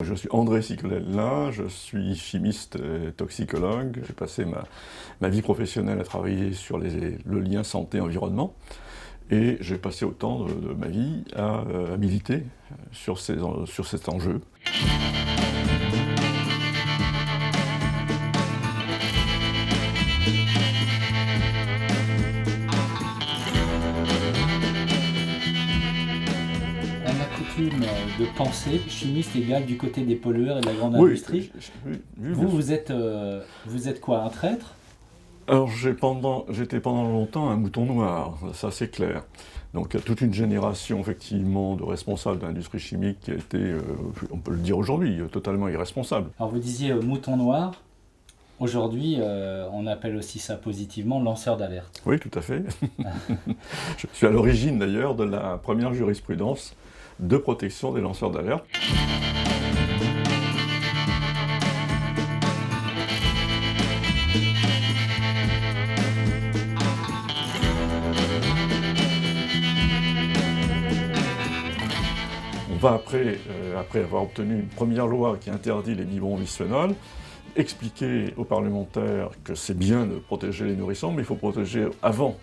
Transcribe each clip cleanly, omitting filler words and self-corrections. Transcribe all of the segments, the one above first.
Je suis André Cicolella, je suis chimiste et toxicologue. J'ai passé ma vie professionnelle à travailler sur le lien santé-environnement et j'ai passé autant de ma vie à militer sur cet enjeu. De penser, chimiste égale du côté des pollueurs et de la grande Oui, industrie. oui, Vous êtes quoi, un traître? Alors j'étais pendant longtemps un mouton noir, ça c'est clair. Donc il y a toute une génération effectivement de responsables de l'industrie chimique qui a été, on peut le dire aujourd'hui, totalement irresponsable. Alors vous disiez mouton noir. Aujourd'hui, on appelle aussi ça positivement lanceur d'alerte. Oui, tout à fait. Je suis à l'origine d'ailleurs de la première jurisprudence de protection des lanceurs d'alerte. On va après avoir obtenu une première loi qui interdit les biberons au bisphénol, expliquer aux parlementaires que c'est bien de protéger les nourrissons, mais il faut protéger avant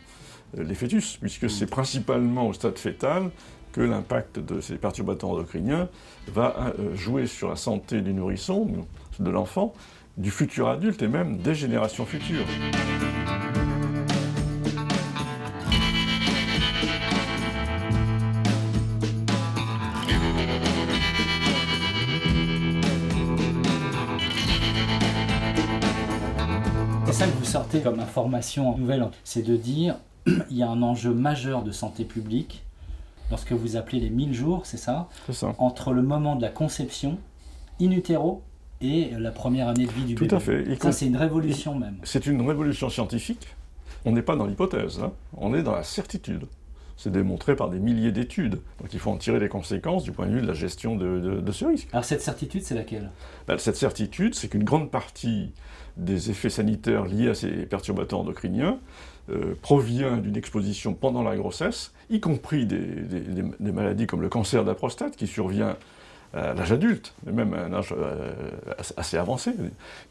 les fœtus, puisque c'est principalement au stade fœtal que l'impact de ces perturbateurs endocriniens va jouer sur la santé du nourrisson, de l'enfant, du futur adulte et même des générations futures. C'est ça que vous sortez comme information nouvelle, c'est de dire il y a un enjeu majeur de santé publique lorsque vous appelez les 1000 jours, c'est ça? C'est ça. Entre le moment de la conception, in utero, et la première année de vie du bébé. Tout à fait. Ça, c'est une révolution même. C'est une révolution scientifique. On n'est pas dans l'hypothèse, hein. On est dans la certitude. C'est démontré par des milliers d'études. Donc il faut en tirer les conséquences du point de vue de la gestion de ce risque. Alors cette certitude, c'est laquelle? Cette certitude, c'est qu'une grande partie des effets sanitaires liés à ces perturbateurs endocriniens provient d'une exposition pendant la grossesse, y compris des maladies comme le cancer de la prostate qui survient à l'âge adulte, et même à un âge assez avancé.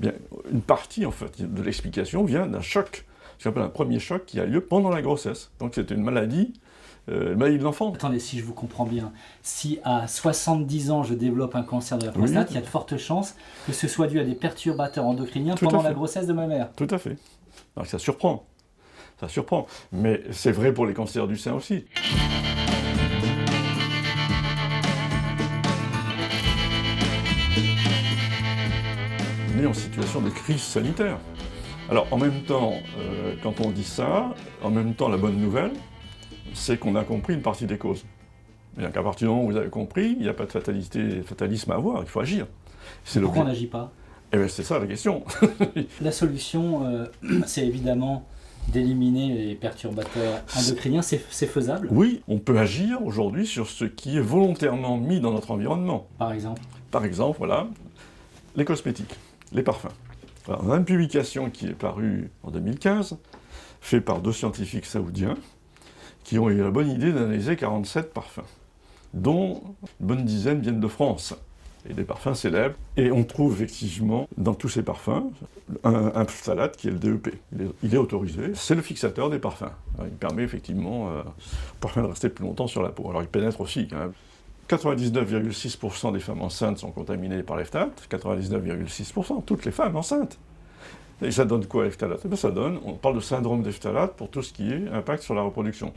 Bien, une partie en fait, de l'explication vient d'un choc, ce qu'on appelle un premier choc qui a lieu pendant la grossesse. Donc c'est une maladie de l'enfant. Attendez, si je vous comprends bien, si à 70 ans je développe un cancer de la prostate, il y a de fortes chances que ce soit dû à des perturbateurs endocriniens pendant la grossesse de ma mère. Tout à fait. Alors ça surprend. Ça surprend. Mais c'est vrai pour les cancers du sein aussi. On est en situation de crise sanitaire. Alors en même temps, quand on dit ça, en même temps la bonne nouvelle, c'est qu'on a compris une partie des causes. Bien qu'à partir du moment où vous avez compris, il n'y a pas de fatalisme à avoir, il faut agir. Pourquoi on n'agit pas? Eh bien c'est ça la question. La solution, c'est évidemment d'éliminer les perturbateurs endocriniens, c'est faisable? Oui, on peut agir aujourd'hui sur ce qui est volontairement mis dans notre environnement. Par exemple? Par exemple, voilà, les cosmétiques, les parfums. Alors, on a une publication qui est parue en 2015, faite par 2 scientifiques saoudiens, qui ont eu la bonne idée d'analyser 47 parfums, dont une bonne dizaine viennent de France, et des parfums célèbres. Et on trouve effectivement dans tous ces parfums un phtalate qui est le DEP. Il est autorisé, c'est le fixateur des parfums. Alors, il permet effectivement au parfum de rester plus longtemps sur la peau. Alors il pénètre aussi quand même. 99,6% des femmes enceintes sont contaminées par les phtalates, 99,6%, toutes les femmes enceintes. Et ça donne quoi les phtalates? Eh bien, ça donne, on parle de syndrome des phtalates pour tout ce qui est impact sur la reproduction.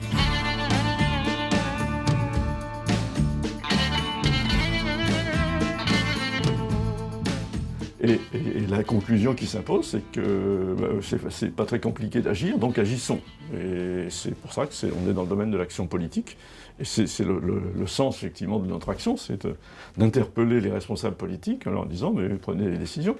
Et la conclusion qui s'impose, c'est que c'est pas très compliqué d'agir, donc agissons. Et c'est pour ça qu'on est dans le domaine de l'action politique. Et c'est le sens, effectivement, de notre action, c'est d'interpeller les responsables politiques en leur disant « mais prenez les décisions ».